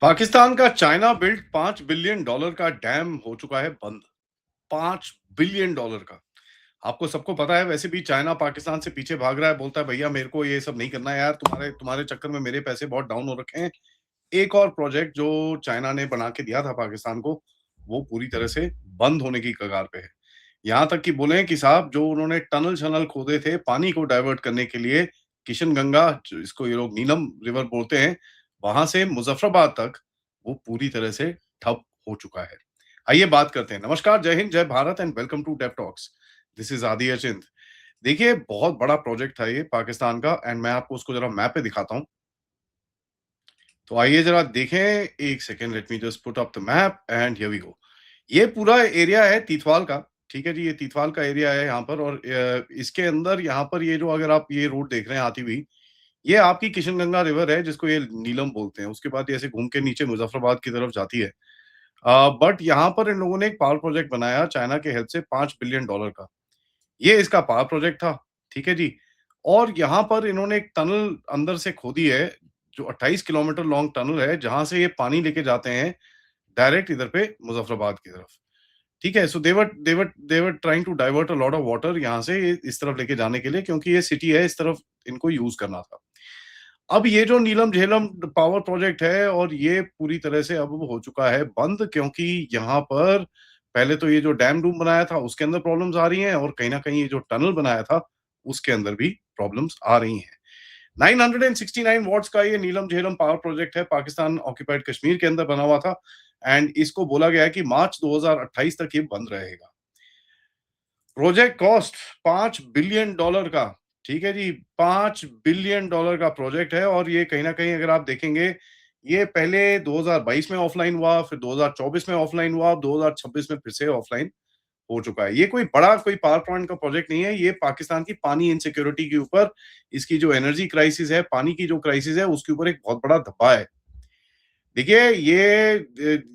पाकिस्तान का China built $5 billion का dam हो चुका है बंद। $5 बिलियन का। आपको सबको पता है, वैसे भी चाइना पाकिस्तान से पीछे भाग रहा है, बोलता है भैया मेरे को ये सब नहीं करना है यार, तुम्हारे तुम्हारे चक्कर में मेरे पैसे बहुत डाउन हो रखे हैं। एक और प्रोजेक्ट जो चाइना ने बना के दिया था पाकिस्तान को, वो पूरी तरह से बंद होने की कगार पे है। यहाँ तक कि बोले कि साहब, जो उन्होंने टनल-शनल खोदे थे पानी को डाइवर्ट करने के लिए, किशनगंगा, जो इसको ये लोग नीलम रिवर बोलते हैं, वहाँ से मुज़फ्फराबाद तक, वो पूरी तरह से ठप हो चुका है। आइए बात करते हैं। नमस्कार, जय हिंद, जय Bharat and welcome to Dev talks. This is Aadi Achint. देखिए, बहुत बड़ा प्रोजेक्ट था ये पाकिस्तान का, एंड मैं आपको उसको ज़रा मैप पे दिखाता हूँ। तो आइए ज़रा देखें, 1 second, let me just put up the map and here we go. ये पूरा एरिया है तीथवाल का, ठीक है जी? ये तीथवाल का एरिया है यहाँ पर, और इसके अंदर यहाँ पर ये जो, अगर आप ये रोड देख रहे हैं आती हुई, ये आपकी किशनगंगा रिवर है जिसको ये नीलम बोलते हैं। उसके बाद ये ऐसे घूम के नीचे मुज़फ्फराबाद की तरफ जाती है। बट यहाँ पर इन लोगों ने एक पावर प्रोजेक्ट बनाया चाइना के हेल्प से $5 बिलियन का। ये इसका पावर प्रोजेक्ट था, ठीक है जी? और यहाँ पर इन्होंने एक टनल अंदर से खोदी है, जो 28 किलोमीटर लॉन्ग टनल है, जहाँ से ये पानी लेके जाते हैं डायरेक्ट इधर पे मुज़फ्फराबाद की तरफ। ठीक है? So they were trying to divert a lot of water यहाँ से इस तरफ लेके जाने के लिए, क्योंकि ये सिटी है, इस तरफ इनको यूज़ करना था। अब ये जो नीलम झेलम पावर प्रोजेक्ट है, और ये पूरी तरह से अब हो चुका है बंद, क्योंकि यहाँ पर पहले तो ये जो डैम-डूम बनाया था उसके अंदर प्रॉब्लम्स आ रही हैं, और कहीं न कहीं ये जो टनल बनाया था उसके अंदर भी प्रॉब्लम्स आ रही हैं। 969 वॉट्स का ये नीलम झेलम पावर प्रोजेक्ट है, पाकिस्तान ऑक्यूपाइड कश्मीर के अंदर बना हुआ था, एंड इसको बोला गया है कि मार्च 2028 तक ये बंद रहेगा। प्रोजेक्ट कॉस्ट $5 बिलियन का, ठीक है जी? $5 बिलियन का प्रोजेक्ट है, और ये कहीं न कहीं अगर आप देखेंगे, ये पहले 2022 में ऑफलाइन हुआ, फिर 2024 में ऑफलाइन हुआ, अब 2026 में फिर से ऑफलाइन हो चुका है। ये कोई पावर प्लांट का प्रोजेक्ट नहीं है, ये पाकिस्तान की पानी इनसिक्योरिटी के ऊपर, इसकी जो एनर्जी क्राइसिस है, पानी की जो क्राइसिस है, उसके ऊपर एक बहुत बड़ा धब्बा है। देखिए, ये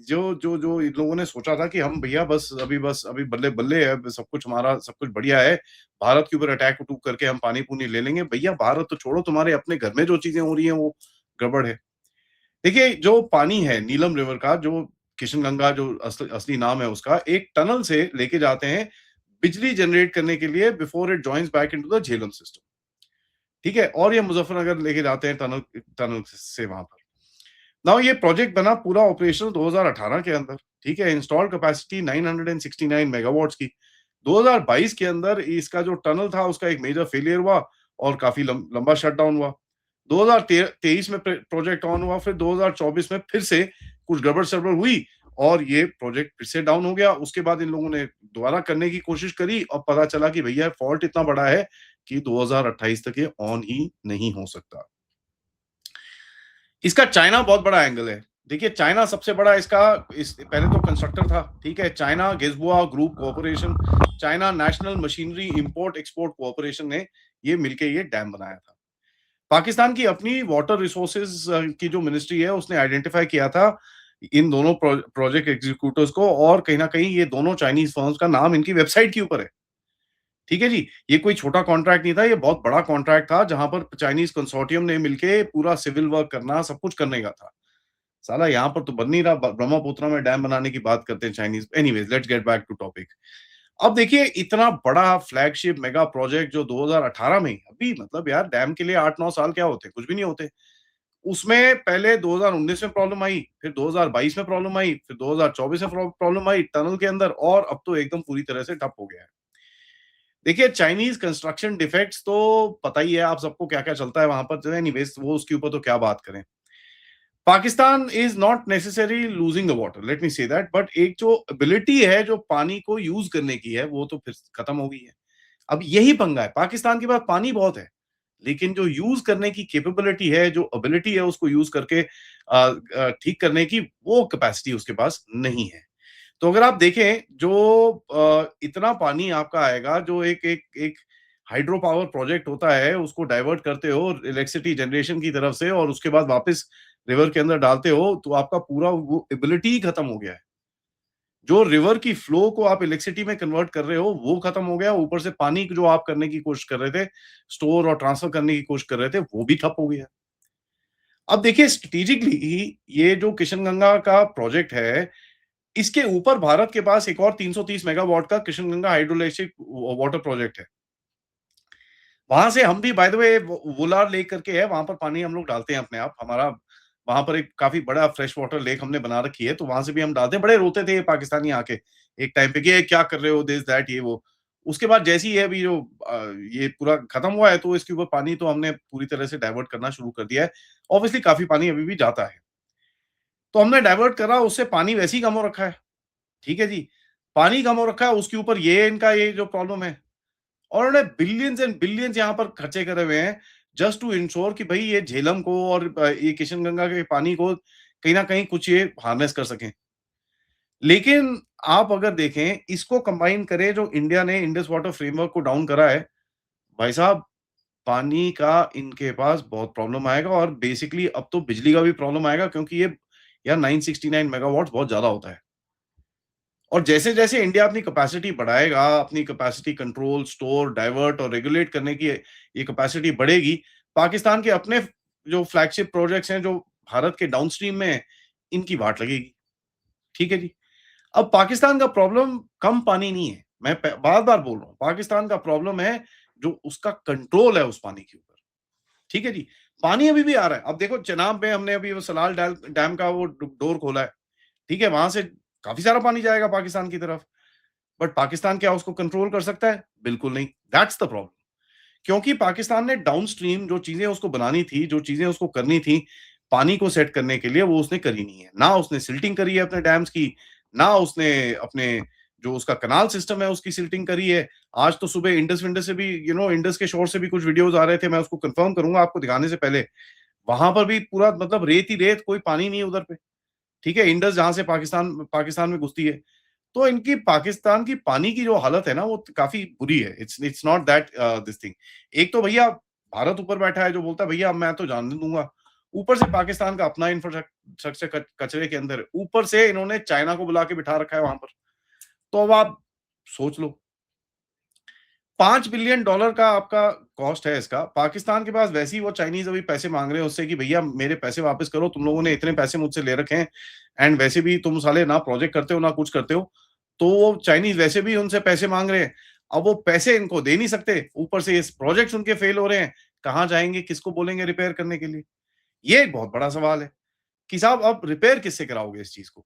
जो जो जो इन लोगों ने सोचा था कि हम भैया बस अभी बल्ले-बल्ले है, सब कुछ हमारा सब कुछ बढ़िया है, भारत के ऊपर अटैक-वटूक करके हम पानी-पूनी ले लेंगे। भैया भारत तो छोड़ो, तुम्हारे अपने घर में जो चीज़ें हो रही हैं, वो गड़बड़ है। देखिए, जो पानी है नीलम रिवर का, जो किशनगंगा जो असली नाम है उसका, एक टनल से लेके जाते हैं बिजली जनरेट करने के लिए, before it joins back into the Jhelum system. ठीक है? और ये मुज़फ्फरनगर लेके जाते हैं टनल टनल से वहाँ पर। नाउ ये प्रोजेक्ट बना पूरा ऑपरेशनल 2018 के अंदर, ठीक है? इंस्टॉल्ड कैपेसिटी 969 मेगावाट्स की। 2022 के अंदर इसका जो टनल था उसका एक मेजर फेलियर हुआ, और काफ़ी लंबा शटडाउन हुआ। 2023 में प्रोजेक्ट ऑन हुआ, फिर 2024 में फिर से कुछ गड़बड़-सड़बड़ हुई, और ये प्रोजेक्ट फिर से डाउन हो गया। उसके बाद इन लोगों ने दोबारा करने की कोशिश करी, और पता चला कि भैया फॉल्ट इतना बड़ा है कि 2028 तक ये ऑन ही नहीं हो सकता। इसका चाइना बहुत बड़ा एंगल है। देखिए, चाइना सबसे बड़ा इसका, इस पहले तो कंस्ट्रक्टर था, ठीक है? China Gezhouba group cooperation, China national machinery import export cooperation ने ये मिलके ये डैम बनाया था। पाकिस्तान की अपनी वाटर रिसोर्सेज की जो मिनिस्ट्री है, उसने आइडेंटिफाई किया था इन दोनों प्रोजेक्ट एग्जीक्यूटिव्स को, और कहीं न कहीं ये दोनों चाइनीज़ फर्म्स का नाम इनकी वेबसाइट के ऊपर है। ठीक है जी? ये कोई छोटा कॉन्ट्रैक्ट नहीं था, ये बहुत बड़ा कॉन्ट्रैक्ट था, जहाँ पर चाइनीज़ कंसोर्टियम ने मिलके पूरा सिविल वर्क करना, सब कुछ करने का था। साला यहाँ पर तो बन नहीं रहा, ब्रह्मपुत्र में डैम बनाने की बात करते हैं Chinese. Anyways, let's get back to topic. अब देखिए, इतना बड़ा फ्लैगशिप मेगा प्रोजेक्ट जो 2018 में, अभी मतलब यार डैम के लिए 8-9 साल क्या होते हैं? कुछ भी नहीं होते। उसमें पहले 2019 में प्रॉब्लम आई, फिर 2022 में प्रॉब्लम आई, फिर 2024 में प्रॉब्लम आई टनल के अंदर, और अब तो एकदम पूरी तरह से ठप हो गया है। देखिए, चाइनीज़ कंस्ट्रक्शन डिफेक्ट्स तो पता ही है आप सबको क्या-क्या चलता है वहाँ पर। तो एनीवेज़, वो उसके ऊपर तो क्या बात करें। Pakistan is not necessary losing the water, let me say that, but एक जो एबिलिटी है जो पानी को यूज़ करने की है, वो तो फिर खत्म हो गई है। अब यही पंगा है, पाकिस्तान के पास पानी बहुत है, लेकिन जो यूज़ करने की कैपेबिलिटी है, जो एबिलिटी है उसको यूज़ करके ठीक करने की, वो कैपेसिटी उसके पास नहीं है। तो अगर आप देखें, जो इतना पानी आपका आएगा, जो एक एक एक हाइड्रो पावर प्रोजेक्ट होता है, उसको डाइवर्ट करते हो इलेक्ट्रिसिटी जनरेशन की तरफ से, और उसके बाद वापस रिवर के अंदर डालते हो, तो आपका पूरा वो एबिलिटी ही खत्म हो गया है। जो रिवर की फ्लो को आप इलेक्ट्रिसिटी में कन्वर्ट कर रहे हो, वो खत्म हो गया। ऊपर से पानी जो आप करने की कोशिश कर रहे थे, स्टोर और ट्रांसफर करने की कोशिश कर रहे थे, वो भी ठप हो गया। अब देखिए स्ट्रेटेजिकली ये जो किशनगंगा का प्रोजेक्ट है, इसके ऊपर भारत के पास एक और 330 मेगावाट का किशनगंगा हाइड्रोइलेक्ट्रिक वाटर प्रोजेक्ट है। वहां से हम भी by the way Wular lake करके है, वहां पर पानी हम लोग डालते हैं अपने आप। हमारा वहां पर एक काफी बड़ा फ्रेश वाटर लेक हमने बना रखी है, तो वहां से भी हम डालते हैं। बड़े रोते थे ये पाकिस्तानी आके एक टाइम पे कि ये क्या कर रहे हो, दिस दैट ये वो। उसके बाद जैसे ही है अभी जो ये पूरा खत्म हुआ है, तो इसके ऊपर पानी तो हमने पूरी तरह से डाइवर्ट करना शुरू कर दिया है। ऑब्वियसली काफी पानी अभी भी जाता है, तो हमने डाइवर्ट करा, उससे पानी वैसे ही कम हो रखा है। ठीक है जी, पानी कम हो रखा है, उसके ऊपर ये इनका ये जो प्रॉब्लम है, और उन्होंने बिलियंस एंड बिलियंस यहाँ पर खर्चे करे हुए हैं जस्ट टू इंश्योर कि भाई ये झेलम को और ये किशनगंगा के पानी को कहीं ना कहीं कुछ ये हार्नेस कर सकें। लेकिन आप अगर देखें, इसको कंबाइन करें जो इंडिया ने इंडस वाटर फ्रेमवर्क को डाउन करा है, भाई साहब पानी का इनके पास बहुत प्रॉब्लम आएगा, और बेसिकली अब तो बिजली का भी प्रॉब्लम आएगा, क्योंकि ये यार 969 मेगावाट बहुत ज्यादा होता है। और जैसे-जैसे इंडिया अपनी कैपेसिटी बढ़ाएगा, अपनी कैपेसिटी कंट्रोल, स्टोर, डाइवर्ट और रेगुलेट करने की ये कैपेसिटी बढ़ेगी, पाकिस्तान के अपने जो फ्लैगशिप प्रोजेक्ट्स हैं, जो भारत के डाउनस्ट्रीम में हैं, इनकी वाट लगेगी। ठीक है जी? अब पाकिस्तान का प्रॉब्लम कम पानी नहीं है, मैं प बार-बार बोल रहा हूँ, पाकिस्तान का प्रॉब्लम है जो उसका कंट्रोल है उस पानी के ऊपर। ठीक है जी? पानी अभी भी आ रहा है। अब देखो चेनाब में हमने अभी वो सलाल डैम का वो डोर खोला है। ठीक है? वहाँ से काफ़ी सारा पानी जाएगा पाकिस्तान की तरफ। बट पाकिस्तान क्या उसको कंट्रोल कर सकता है? बिल्कुल नहीं। That's the problem. क्योंकि पाकिस्तान ने डाउनस्ट्रीम जो चीज़ें उसको बनानी थी, जो चीज़ें उसको करनी थी, पानी को सेट करने के लिए, वो उसने करी नहीं है। ना उसने सिल्टिंग करी है अपने डैम्स की, ना उसने अपने जो उसका कैनाल सिस्टम है उसकी सिल्टिंग करी है। आज तो सुबह इंडस से भी इंडस के शोर से भी कुछ वीडियोज़ आ रहे थे, मैं उसको कन्फर्म करूँगा आपको दिखाने से पहले। वहाँ पर भी पूरा मतलब रेत ही रेत, कोई पानी नहीं है उधर पे। ठीक है? इंडस जहाँ से पाकिस्तान पाकिस्तान में घुसती है। तो इनकी पाकिस्तान की पानी की जो हालत है ना, वो काफ़ी बुरी है। It's it's not that this thing. एक तो भैया भारत ऊपर बैठा है जो बोलता है भैया मैं तो जाने दूँगा। ऊपर से पाकिस्तान का अपना इंफ्रास्ट्रक्चर कचरे के अंदर है। ऊपर से इन्होंने चाइना को बुला के बिठा रखा है वहाँ पर। तो अब आप सोच लो, $5 बिलियन का आपका कॉस्ट है इसका। पाकिस्तान के पास वैसे ही वो चाइनीज़ अभी पैसे माँग रहे हैं उससे कि भैया मेरे पैसे वापस करो, तुम लोगों ने इतने पैसे मुझसे ले रखे हैं, एंड वैसे भी तुम साले ना प्रोजेक्ट करते हो, ना कुछ करते हो। तो वो चाइनीज़ वैसे भी उनसे पैसे माँग रहे हैं। अब वो पैसे इनको दे नहीं सकते, ऊपर से इस प्रोजेक्ट्स उनके फेल हो रहे हैं। कहाँ जाएँगे, किसको बोलेंगे रिपेयर करने के लिए? ये एक बहुत बड़ा सवाल है कि साहब अब रिपेयर किससे कराओगे इस चीज़ को?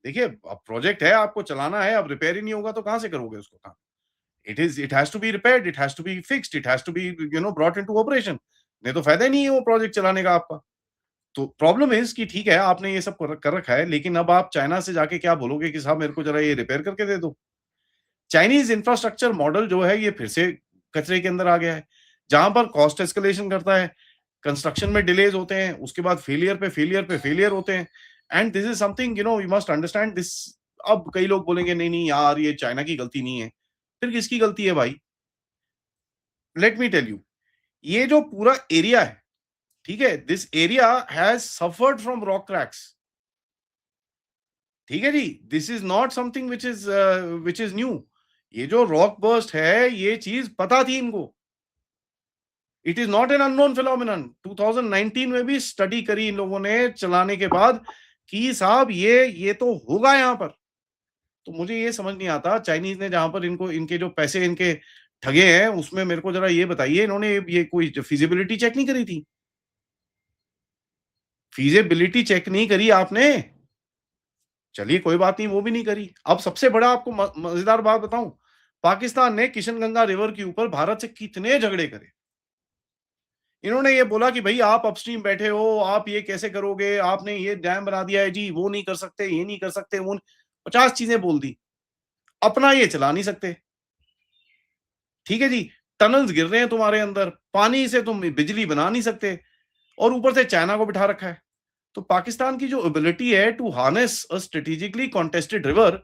देखिए, अब प्रोजेक्ट है, आपको चलाना है, अब रिपेयर ही नहीं होगा तो कहाँ से करोगे उसको काम? it has to be repaired, it has to be fixed, it has to be brought into operation। नहीं तो फायदा ही नहीं है वो प्रोजेक्ट चलाने का आपका। तो प्रॉब्लम इज कि ठीक है आपने ये सब कर रखा है, लेकिन अब आप चाइना से जाके क्या बोलोगे कि साहब मेरे को जरा ये रिपेयर करके दे दो। चाइनीज इंफ्रास्ट्रक्चर मॉडल जो है ये फिर से कचरे के अंदर आ गया है, जहां पर कॉस्ट एस्केलेशन करता है, कंस्ट्रक्शन में डिलेज होते हैं, उसके बाद फेलियर होते हैं। And this is something you must understand this. अब कई लोग बोलेंगे नहीं नहीं यार ये चाइना की गलती नहीं है। फिर किसकी गलती है भाई? लेट मी टेल यू, ये जो पूरा एरिया है, ठीक है, this area has suffered from rock cracks. ठीक है जी, this is not something which is new. ये जो रॉक बर्स्ट है ये चीज पता थी इनको। It is not an unknown phenomenon. 2019 में भी स्टडी करी इन लोगों ने चलाने के बाद कि साहब ये तो होगा यहां पर। तो मुझे ये समझ नहीं आता, चाइनीज ने जहां पर इनको इनके जो पैसे इनके ठगे हैं उसमें मेरे को जरा ये बताइए, इन्होंने ये कोई फिजिबिलिटी चेक नहीं करी थी? फीजिबिलिटी चेक नहीं करी आपने? चलिए कोई बात नहीं, वो भी नहीं करी। अब सबसे बड़ा आपको मजेदार बात बताऊं, पाकिस्तान ने किशनगंगा रिवर के ऊपर भारत से कितने झगड़े करे। इन्होंने ये बोला कि भाई आप अपस्ट्रीम बैठे हो, आप ये कैसे करोगे, आपने ये डैम बना दिया है जी, वो नहीं कर सकते, ये नहीं कर सकते, वो 50 चीजें बोल दी। अपना ये चला नहीं सकते। ठीक है जी, टनल्स गिर रहे हैं तुम्हारे अंदर, पानी से तुम बिजली बना नहीं सकते, और ऊपर से चाइना को बिठा रखा है। तो पाकिस्तान की जो एबिलिटी है to harness a strategically contested river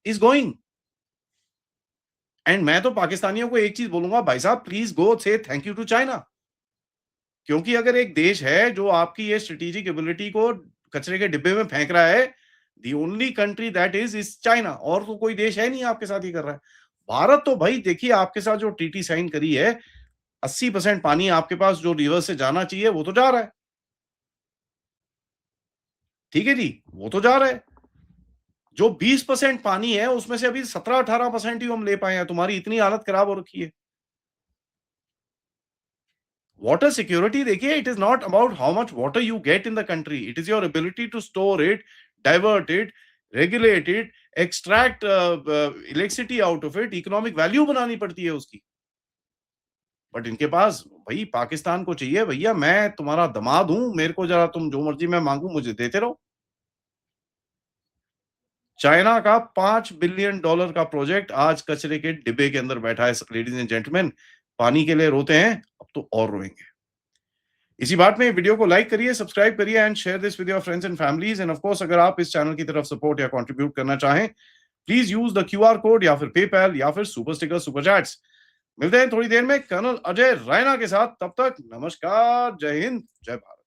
is going. And मैं तो पाकिस्तानियों को एक चीज बोलूंगा, भाई साहब प्लीज गो से थैंक यू टू चाइना। क्योंकि अगर एक देश है जो आपकी ये स्ट्रेटेजिक एबिलिटी को कचरे के डिब्बे में फेंक रहा है, the only country that is China, और तो कोई देश है नहीं आपके साथ ही कर रहा है। भारत तो भाई देखिए आपके साथ जो टीटी साइन करी है, 80% पानी आपके पास जो रिवर से जाना चाहिए वो तो जा रहा है। ठीक है जी, वो तो जा रहा है। जो 20% पानी है उसमें से अभी 17-18% ही हम ले पाए हैं। तुम्हारी इतनी हालत खराब हो रखी है। वाटर सिक्योरिटी देखिए, it is not about how much water you get in the country, it is your ability to store it, divert it, regulate it, extract electricity out of it, economic value बनानी पड़ती है उसकी। But इनके पास भाई पाकिस्तान को चाहिए भैया, मैं तुम्हारा दामाद हूं, मेरे को जरा तुम जो मर्जी मैं मांगू मुझे देते रहो। चाइना का $5 बिलियन का प्रोजेक्ट आज कचरे के डिब्बे के अंदर बैठा है। लेडीज एंड जेंटलमैन, पानी के लिए रोते हैं, अब तो और रोएंगे। इसी बात में वीडियो को लाइक करिए, सब्सक्राइब करिए and share this with your friends and families. End of course अगर आप इस चैनल की तरफ सपोर्ट या कंट्रीब्यूट करना चाहें, please use the QR code या फिर पेपैल या फिर सुपर स्टिकर, सुपर चैट्स। मिलते हैं थोड़ी देर में कर्नल अजय रैना के साथ। तब तक नमस्कार, जय हिंद, जय भारत।